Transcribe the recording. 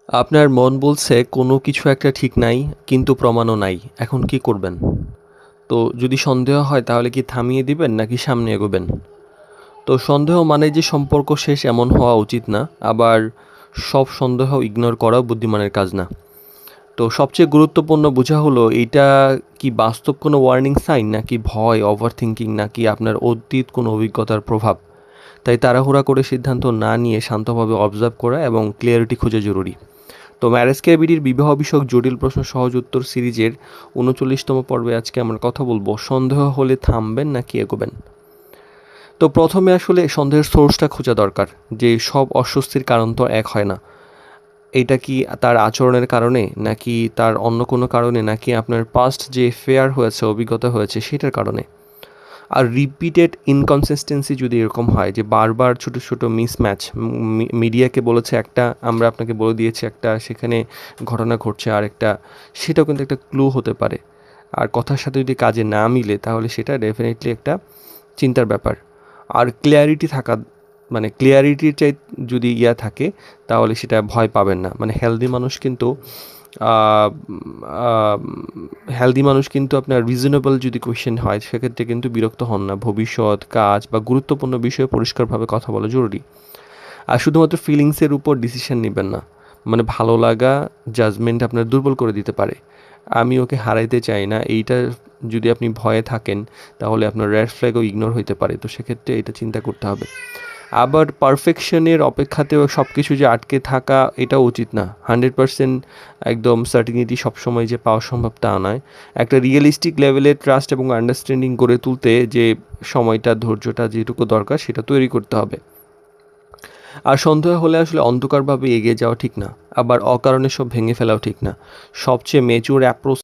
আপনার মন বলছে কোনো কিছু একটা ঠিক নাই, কিন্তু প্রমাণও নাই। এখন কি করবেন? তো যদি সন্দেহ হয় তাহলে কি থামিয়ে দিবেন নাকি সামনে এগোবেন? তো সন্দেহ মানে যে সম্পর্ক শেষ এমন হওয়া উচিত না। আবার সব সন্দেহ ইগনোর করাও বুদ্ধিমানের কাজ না। তো সবচেয়ে গুরুত্বপূর্ণ বোঝা হলো এইটা কি বাস্তব কোনো ওয়ার্নিং সাইন, নাকি ভয়, ওভার থিঙ্কিং, নাকি আপনার অতীত কোনো অভিজ্ঞতার প্রভাব। তাই তাড়াহুড়া করে সিদ্ধান্ত না নিয়ে শান্তভাবে অবজার্ভ করা এবং ক্লিয়ারিটি খোঁজা জরুরি। তো ম্যারেজ ক্যাবিডির বিবাহ বিষয়ক জটিল প্রশ্ন সহজ উত্তর সিরিজের ৩৯তম পর্বে আজকে আমরা কথা বলবো সন্দেহ হলে থামবেন নাকি এগোবেন। তো প্রথমে আসলে সন্দেহের সোর্সটা খোঁজা দরকার, যে সব অস্বস্তির কারণ তো এক হয় না। এটা কি তার আচরণের কারণে, নাকি তার অন্য কোনো কারণে, নাকি আপনার পাস্ট যে ফেয়ার হয়েছে, অভিজ্ঞতা হয়েছে সেটার কারণে। আর রিপিটেড ইনকনসিস্টেন্সি যদি এরকম হয় যে বারবার ছোট ছোট মিসম্যাচ, মিডিয়াকে বলেছে একটা, আমরা আপনাকে বলে দিয়েছি একটা, সেখানে ঘটনা ঘটছে আর একটা, সেটাও কিন্তু একটা ক্লু হতে পারে। আর কথার সাথে যদি কাজে না মিলে তাহলে সেটা ডেফিনেটলি একটা চিন্তার ব্যাপার। আর ক্লিয়ারিটি থাকা, মানে ক্লিয়ারিটির চাই যদি থাকে, তাহলে সেটা ভয় পাবেন না। মানে হেলদি মানুষ কিন্তু আপনার রিজনেবল যদি কোয়েশ্চেন হয় সেক্ষেত্রে কিন্তু বিরক্ত হন না। ভবিষ্যৎ, কাজ বা গুরুত্বপূর্ণ বিষয়ে পরিষ্কারভাবে কথা বলা জরুরি। আর শুধুমাত্র ফিলিংসের উপর ডিসিশন নেবেন না। মানে ভালো লাগা জাজমেন্ট আপনার দুর্বল করে দিতে পারে। আমি ওকে হারাইতে চাই না, এইটা যদি আপনি ভয়ে থাকেন তাহলে আপনার রেড ফ্ল্যাগও ইগনোর হইতে পারে। তো সেক্ষেত্রে এটা চিন্তা করতে হবে। আবার পারফেকশনের অপেক্ষাতেও সব কিছু যে আটকে থাকা এটাও উচিত না। 100% একদম সার্টিনিটি সবসময় যে পাওয়া সম্ভব তা নয়। একটা রিয়েলিস্টিক লেভেলের ট্রাস্ট এবং আন্ডারস্ট্যান্ডিং গড়ে তুলতে যে সময়টা, ধৈর্যটা যেটুকু দরকার সেটা তৈরি করতে হবে। আর সন্দেহ হলে আসলে অন্ধকারভাবে এগিয়ে যাওয়া ঠিক না, আবার অকারণে সব ভেঙে ফেলাও ঠিক না। সবচেয়ে মেচুর অ্যাপ্রোচ